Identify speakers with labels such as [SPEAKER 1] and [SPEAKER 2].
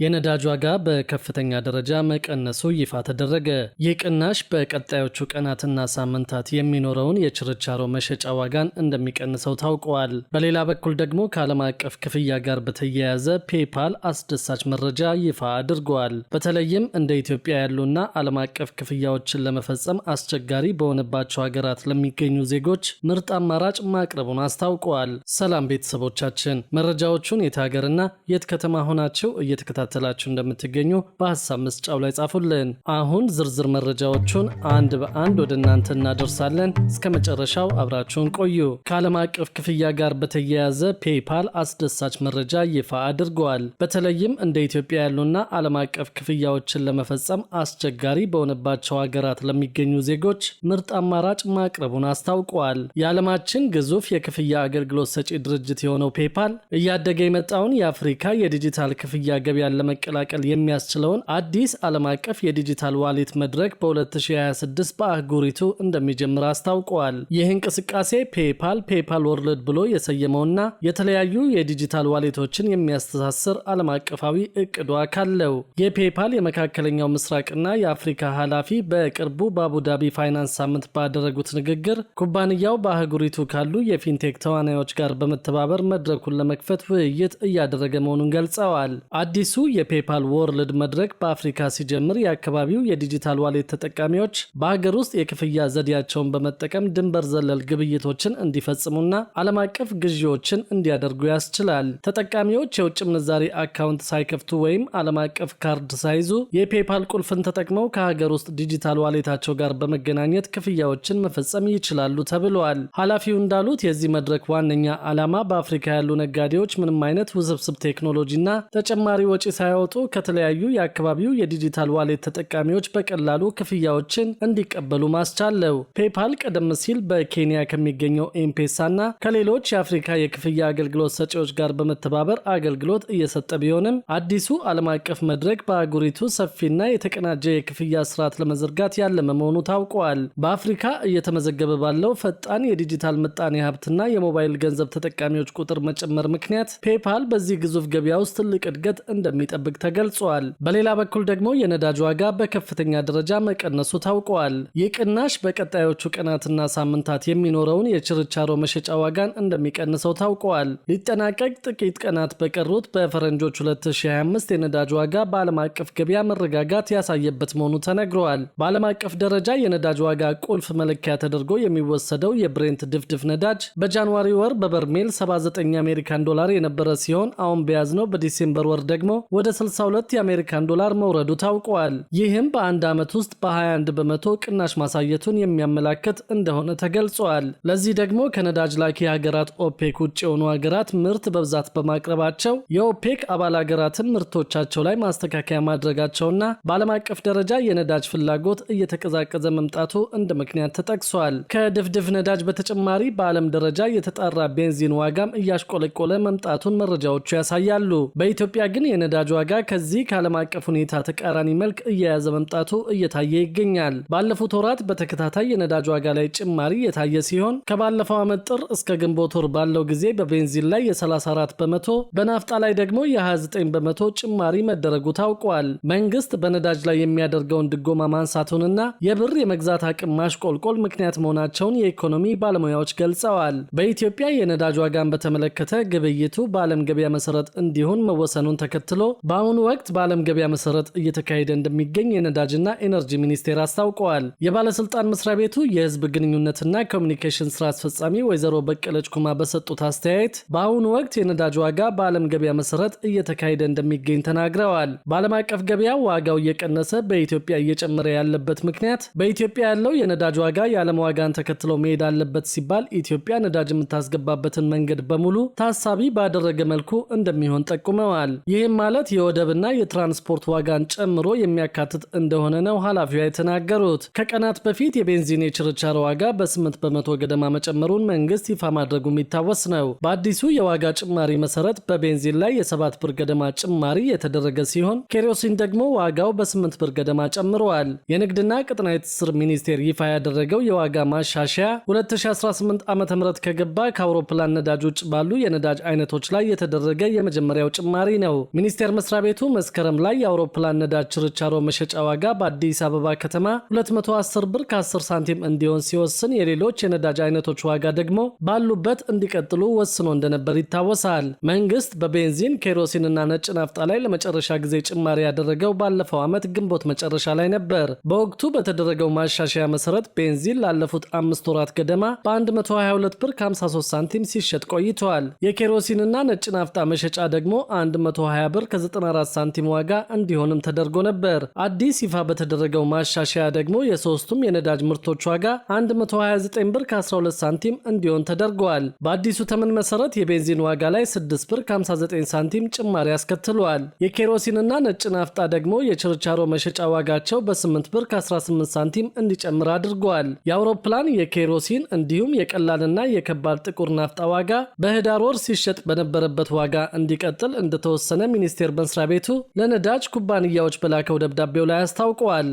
[SPEAKER 1] የነዳጅ ዋጋ በከፍተኛ ደረጃ መቀነሱ ይፋ ተደረገ። ይህ ቅናሽ በቀጣዮቹ ቀናትና ሳምንታት የሚኖረውን የችርቻሮ መሸጫ ዋጋን እንደሚቀንሰው ታውቋል። በሌላ በኩል ደግሞ ከዓለም አቀፍ ክፍያ ጋር በተያያዘ ፔፓል አስደሳች መረጃ ይፋ አድርጓል። በተለይም እንደ ኢትዮጵያ ያሉና ዓለም አቀፍ ክፍያዎችን ለመፈጸም አስቸጋሪ በሆነባቸው ሀገራት ለሚገኙ ዜጎች ምርጥ አማራጭ ማቅረቡን አስታውቋል። ሰላም ቤተሰቦቻችን፣ መረጃዎቹን የት ሀገርና የት ከተማ ሆናችሁ እየተከታተላችሁ እንደምትገኙ በሐሳብ መስጫው ላይ ጻፉልን። አሁን ዝርዝር መረጃዎቹን አንድ በአንድ ወደ እናንተ እናደርሳለን። እስከ መጨረሻው አብራችሁን ቆዩ። ከዓለም አቀፍ ክፍያ ጋር በተያያዘ ፔፓል አስደሳች መረጃ ይፋ አድርጓል። በተለይም እንደ ኢትዮጵያ ያሉና ዓለም አቀፍ ክፍያዎችን ለመፈጸም አስቸጋሪ በሆነባቸው ሀገራት ለሚገኙ ዜጎች ምርጥ አማራጭ ማቅረቡን አስታውቋል። የዓለማችን ግዙፍ የክፍያ አገልግሎት ሰጪ ድርጅት የሆነው ፔፓል እያደገ የመጣውን የአፍሪካ የዲጂታል ክፍያ ገበያን ለመቀላቀል የሚያስችለውን አዲስ ዓለም አቀፍ የዲጂታል ዋሌት መድረክ በ2026 በአህጉሪቱ እንደሚጀምር አስታውቀዋል። ይህ እንቅስቃሴ ፔፓል ወርልድ ብሎ የሰየመውና የተለያዩ የዲጂታል ዋሌቶችን የሚያስተሳስር ዓለም አቀፋዊ እቅዱ አካል ነው። የፔፓል የመካከለኛው ምስራቅና የአፍሪካ ኃላፊ በቅርቡ በአቡዳቢ ፋይናንስ ሳምንት ባደረጉት ንግግር ኩባንያው በአህጉሪቱ ካሉ የፊንቴክ ተዋናዮች ጋር በመተባበር መድረኩን ለመክፈት ውይይት እያደረገ መሆኑን ገልጸዋል። አዲሱ የፔፓል ወርልድ መድረክ በአፍሪካ ሲጀምር የአካባቢው የዲጂታል ዋሌት ተጠቃሚዎች በሀገር ውስጥ የክፍያ ዘዴያቸውን በመጠቀም ድንበር ዘለል ግብይቶችን እንዲፈጽሙና ዓለም አቀፍ ግዢዎችን እንዲያደርጉ ያስችላል። ተጠቃሚዎች የውጭ ምንዛሪ አካውንት ሳይከፍቱ ወይም ዓለም አቀፍ ካርድ ሳይዙ የፔፓል ቁልፍን ተጠቅመው ከሀገር ውስጥ ዲጂታል ዋሌታቸው ጋር በመገናኘት ክፍያዎችን መፈጸም ይችላሉ ተብሏል። ኃላፊው እንዳሉት የዚህ መድረክ ዋነኛ ዓላማ በአፍሪካ ያሉ ነጋዴዎች ምንም አይነት ውስብስብ ቴክኖሎጂና ተጨማሪ ወጪ ሳይወጡ ከተለያዩ የአካባቢው የዲጂታል ዋሌት ተጠቃሚዎች በቀላሉ ክፍያዎችን እንዲቀበሉ ማስቻል ነው። ፔፓል ቀደም ሲል በኬንያ ከሚገኘው ኤምፔሳና ከሌሎች የአፍሪካ የክፍያ አገልግሎት ሰጪዎች ጋር በመተባበር አገልግሎት እየሰጠ ቢሆንም አዲሱ ዓለም አቀፍ መድረክ በአህጉሪቱ ሰፊና የተቀናጀ የክፍያ ስርዓት ለመዘርጋት ያለመ መሆኑ ታውቋል። በአፍሪካ እየተመዘገበ ባለው ፈጣን የዲጂታል ምጣኔ ሀብትና የሞባይል ገንዘብ ተጠቃሚዎች ቁጥር መጨመር ምክንያት ፔፓል በዚህ ግዙፍ ገበያ ውስጥ ትልቅ እድገት እንደሚጠብቅ ተገልጿል። በሌላ በኩል ደግሞ የነዳጅ ዋጋ በከፍተኛ ደረጃ መቀነሱ ታውቋል። ይህ ቅናሽ በቀጣዮቹ ቀናትና ሳምንታት የሚኖረውን የችርቻሮ መሸጫ ዋጋን እንደሚቀንሰው ታውቋል። ሊጠናቀቅ ጥቂት ቀናት በቀሩት በፈረንጆች 2025 የነዳጅ ዋጋ በዓለም አቀፍ ገበያ መረጋጋት ያሳየበት መሆኑ ተነግሯል። በዓለም አቀፍ ደረጃ የነዳጅ ዋጋ ቁልፍ መለኪያ ተደርጎ የሚወሰደው የብሬንት ድፍድፍ ነዳጅ በጃንዋሪ ወር በበርሜል 79 የአሜሪካን ዶላር የነበረ ሲሆን አሁን በያዝነው በዲሴምበር ወር ደግሞ ወደ 62 የአሜሪካን ዶላር መውረዱ ታውቋል። ይህም በአንድ ዓመት ውስጥ በ21 በመቶ ቅናሽ ማሳየቱን የሚያመላክት እንደሆነ ተገልጿል። ለዚህ ደግሞ ከነዳጅ ላኪ ሀገራት ኦፔክ ውጭ የሆኑ ሀገራት ምርት በብዛት በማቅረባቸው የኦፔክ አባል ሀገራትም ምርቶቻቸው ላይ ማስተካከያ ማድረጋቸውና በዓለም አቀፍ ደረጃ የነዳጅ ፍላጎት እየተቀዛቀዘ መምጣቱ እንደ ምክንያት ተጠቅሷል። ከድፍድፍ ነዳጅ በተጨማሪ በዓለም ደረጃ የተጣራ ቤንዚን ዋጋም እያሽቆለቆለ መምጣቱን መረጃዎቹ ያሳያሉ። በኢትዮጵያ ግን የነዳጅ ዋጋ ከዚህ ከዓለም አቀፍ ሁኔታ ተቃራኒ መልክ እየያዘ መምጣቱ እየታየ ይገኛል። ባለፉት ወራት በተከታታይ የነዳጅ ዋጋ ላይ ጭማሪ የታየ ሲሆን ከባለፈው ዓመት ጥር እስከ ግንቦት ወር ባለው ጊዜ በቤንዚን ላይ የ34 በመቶ በናፍጣ ላይ ደግሞ የ29 በመቶ ጭማሪ መደረጉ ታውቋል። መንግስት በነዳጅ ላይ የሚያደርገውን ድጎማ ማንሳቱንና የብር የመግዛት አቅም ማሽቆልቆል ምክንያት መሆናቸውን የኢኮኖሚ ባለሙያዎች ገልጸዋል። በኢትዮጵያ የነዳጅ ዋጋን በተመለከተ ግብይቱ በዓለም ገበያ መሰረት እንዲሆን መወሰኑን ተከትሎ በአሁኑ ወቅት በዓለም ገበያ መሰረት እየተካሄደ እንደሚገኝ የነዳጅና ኤነርጂ ሚኒስቴር አስታውቀዋል። የባለስልጣን መስሪያ ቤቱ የህዝብ ግንኙነትና ኮሚኒኬሽን ስራ አስፈጻሚ ወይዘሮ በቀለች ኩማ በሰጡት አስተያየት በአሁኑ ወቅት የነዳጅ ዋጋ በዓለም ገበያ መሰረት እየተካሄደ እንደሚገኝ ተናግረዋል። በዓለም አቀፍ ገበያ ዋጋው እየቀነሰ በኢትዮጵያ እየጨመረ ያለበት ምክንያት በኢትዮጵያ ያለው የነዳጅ ዋጋ የዓለም ዋጋን ተከትሎ መሄድ አለበት ሲባል ኢትዮጵያ ነዳጅ የምታስገባበትን መንገድ በሙሉ ታሳቢ ባደረገ መልኩ እንደሚሆን ጠቁመዋል። ይህም ማለት የወደብና የትራንስፖርት ዋጋን ጨምሮ የሚያካትት እንደሆነ ነው ኃላፊዋ የተናገሩት። ከቀናት በፊት የቤንዚን የችርቻሮ ዋጋ በ8 በመቶ ገደማ መጨመሩን መንግስት ይፋ ማድረጉ የሚታወስ ነው። በአዲሱ የዋጋ ጭማሪ መሰረት በቤንዚን ላይ የ7 ብር ገደማ ጭማሪ የተደረገ ሲሆን ኬሮሲን ደግሞ ዋጋው በ8 ብር ገደማ ጨምረዋል። የንግድና ቀጠናዊ ትስስር ሚኒስቴር ይፋ ያደረገው የዋጋ ማሻሻያ 2018 ዓ.ም ከገባ ከአውሮፕላን ነዳጅ ውጭ ባሉ የነዳጅ አይነቶች ላይ የተደረገ የመጀመሪያው ጭማሪ ነው። ሚኒስቴር ሚኒስቴር መስሪያ ቤቱ መስከረም ላይ የአውሮፕላን ነዳጅ ችርቻሮ መሸጫ ዋጋ በአዲስ አበባ ከተማ 210 ብር ከ10 ሳንቲም እንዲሆን ሲወስን የሌሎች የነዳጅ አይነቶች ዋጋ ደግሞ ባሉበት እንዲቀጥሉ ወስኖ እንደነበር ይታወሳል። መንግስት በቤንዚን ኬሮሲንና ነጭ ናፍጣ ላይ ለመጨረሻ ጊዜ ጭማሪ ያደረገው ባለፈው ዓመት ግንቦት መጨረሻ ላይ ነበር። በወቅቱ በተደረገው ማሻሻያ መሰረት ቤንዚን ላለፉት 5 ወራት ገደማ በ122 ብር ከ53 ሳንቲም ሲሸጥ ቆይቷል። የኬሮሲንና ነጭ ናፍጣ መሸጫ ደግሞ 120 ብር ከ94 ሳንቲም ዋጋ እንዲሆንም ተደርጎ ነበር። አዲስ ይፋ በተደረገው ማሻሻያ ደግሞ የሶስቱም የነዳጅ ምርቶች ዋጋ 129 ብር ከ12 ሳንቲም እንዲሆን ተደርጓል። በአዲሱ ተመን መሰረት የቤንዚን ዋጋ ላይ 6 ብር ከ59 ሳንቲም ጭማሪ አስከትሏል። የኬሮሲንና ነጭ ናፍጣ ደግሞ የችርቻሮ መሸጫ ዋጋቸው በ8 ብር ከ18 ሳንቲም እንዲጨምር አድርጓል። የአውሮፕላን የኬሮሲን እንዲሁም የቀላልና የከባድ ጥቁር ናፍጣ ዋጋ በህዳር ወር ሲሸጥ በነበረበት ዋጋ እንዲቀጥል እንደተወሰነ ሚኒስቴር መስሪያ ቤቱ ለነዳጅ ኩባንያዎች በላከው ደብዳቤው ላይ አስታውቀዋል።